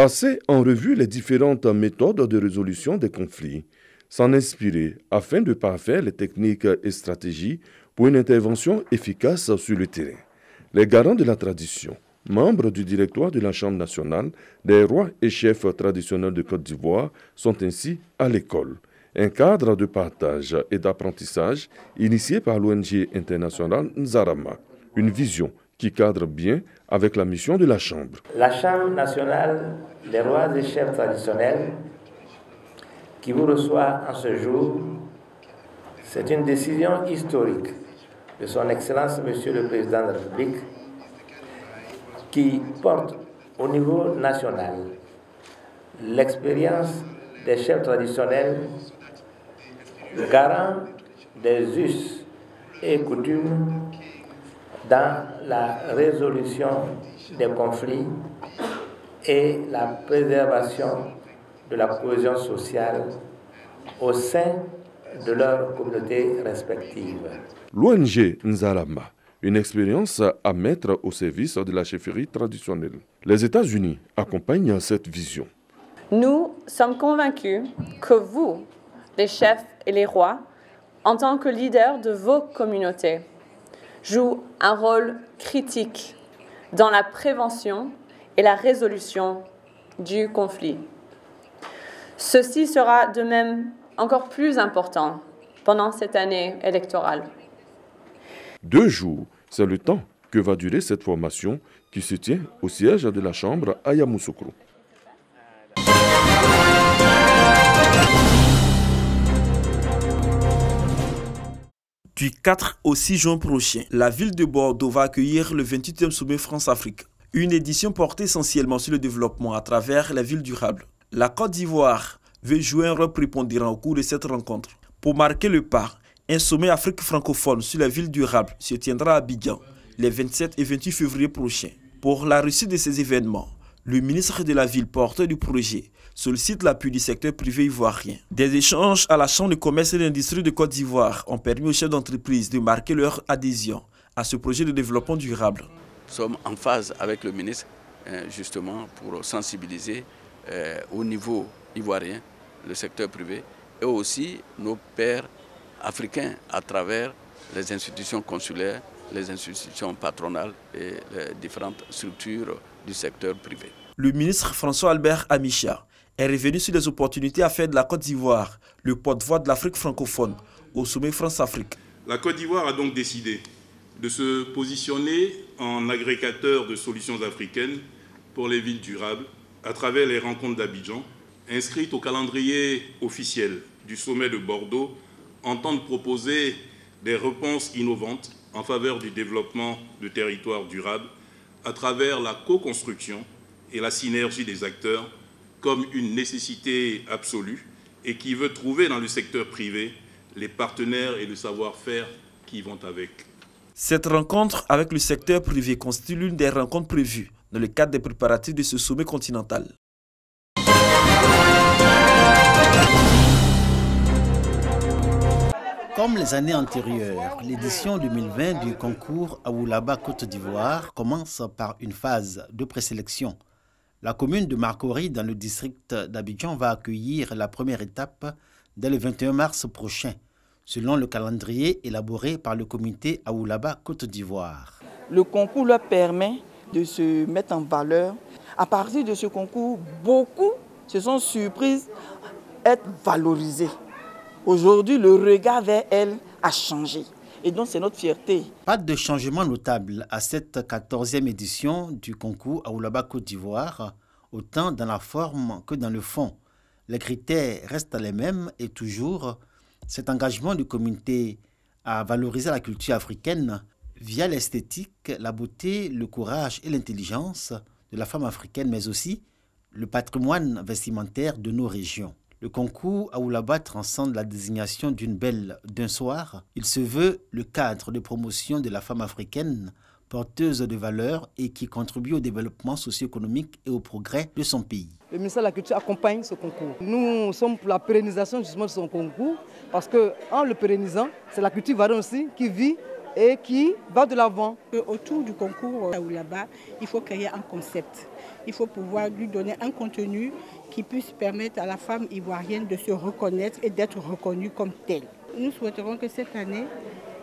Passer en revue les différentes méthodes de résolution des conflits, s'en inspirer afin de parfaire les techniques et stratégies pour une intervention efficace sur le terrain. Les garants de la tradition, membres du directoire de la Chambre nationale des rois et chefs traditionnels de Côte d'Ivoire, sont ainsi à l'école. Un cadre de partage et d'apprentissage initié par l'ONG internationale Nzarama. Une vision qui cadre bien avec la mission de la Chambre. La Chambre nationale des rois et chefs traditionnels qui vous reçoit en ce jour, c'est une décision historique de son Excellence Monsieur le Président de la République qui porte au niveau national l'expérience des chefs traditionnels, garants des us et coutumes dans la résolution des conflits et la préservation de la cohésion sociale au sein de leurs communautés respectives. L'ONG Nzarama, une expérience à mettre au service de la chefferie traditionnelle. Les États-Unis accompagnent cette vision. Nous sommes convaincus que vous, les chefs et les rois, en tant que leaders de vos communautés, jouent un rôle critique dans la prévention et la résolution du conflit. Ceci sera de même encore plus important pendant cette année électorale. 2 jours, c'est le temps que va durer cette formation qui se tient au siège de la Chambre à Yamoussoukro. Du 4 au 6 juin prochain, la ville de Bordeaux va accueillir le 28e sommet France-Afrique, une édition portée essentiellement sur le développement à travers les villes durables. La Côte d'Ivoire veut jouer un rôle prépondérant au cours de cette rencontre. Pour marquer le pas, un sommet Afrique francophone sur les villes durables se tiendra à Abidjan les 27 et 28 février prochains. Pour la réussite de ces événements, le ministre de la Ville, porteur du projet, sollicite l'appui du secteur privé ivoirien. Des échanges à la Chambre de commerce et d'industrie de Côte d'Ivoire ont permis aux chefs d'entreprise de marquer leur adhésion à ce projet de développement durable. Nous sommes en phase avec le ministre justement pour sensibiliser au niveau ivoirien, le secteur privé et aussi nos pairs africains à travers les institutions consulaires, les institutions patronales et les différentes structures du secteur privé. Le ministre François-Albert Amicha est revenu sur les opportunités à faire de la Côte d'Ivoire le porte-voix de l'Afrique francophone au sommet France-Afrique. La Côte d'Ivoire a donc décidé de se positionner en agrégateur de solutions africaines pour les villes durables à travers les rencontres d'Abidjan, inscrites au calendrier officiel du sommet de Bordeaux, entendent proposer des réponses innovantes en faveur du développement de territoires durables à travers la co-construction et la synergie des acteurs comme une nécessité absolue et qui veut trouver dans le secteur privé les partenaires et le savoir-faire qui vont avec. Cette rencontre avec le secteur privé constitue l'une des rencontres prévues dans le cadre des préparatifs de ce sommet continental. Comme les années antérieures, l'édition 2020 du concours Aoulaba Côte d'Ivoire commence par une phase de présélection. La commune de Marcory, dans le district d'Abidjan, va accueillir la première étape dès le 21 mars prochain, selon le calendrier élaboré par le comité Aoulaba Côte d'Ivoire. Le concours leur permet de se mettre en valeur. À partir de ce concours, beaucoup se sont surprises être valorisés. Aujourd'hui, le regard vers elles a changé. Et donc, c'est notre fierté. Pas de changement notable à cette 14e édition du concours Aoulaba Côte d'Ivoire, autant dans la forme que dans le fond. Les critères restent les mêmes et toujours cet engagement du comité à valoriser la culture africaine via l'esthétique, la beauté, le courage et l'intelligence de la femme africaine, mais aussi le patrimoine vestimentaire de nos régions. Le concours Aoulaba transcende la désignation d'une belle d'un soir. Il se veut le cadre de promotion de la femme africaine, porteuse de valeurs et qui contribue au développement socio-économique et au progrès de son pays. Le ministère de la Culture accompagne ce concours. Nous sommes pour la pérennisation justement de son concours parce qu'en le pérennisant, c'est la culture ivoirienne aussi qui vit et qui va de l'avant. Autour du concours Aoulaba, il faut créer un concept. Il faut pouvoir lui donner un contenu qui puisse permettre à la femme ivoirienne de se reconnaître et d'être reconnue comme telle. Nous souhaiterons que cette année,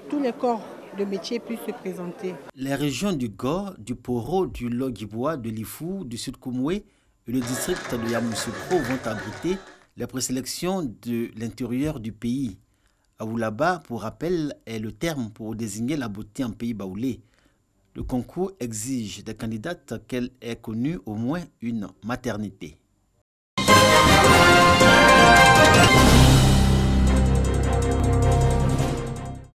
tous les corps de métier puissent se présenter. Les régions du Gor, du Poro, du Logibwa, de l'Ifou, du Sud-Koumoué et le district de Yamoussoukro vont abriter les présélections de l'intérieur du pays. Aoulaba, pour rappel, est le terme pour désigner la beauté en pays baoulé. Le concours exige des candidates qu'elle ait connu au moins une maternité.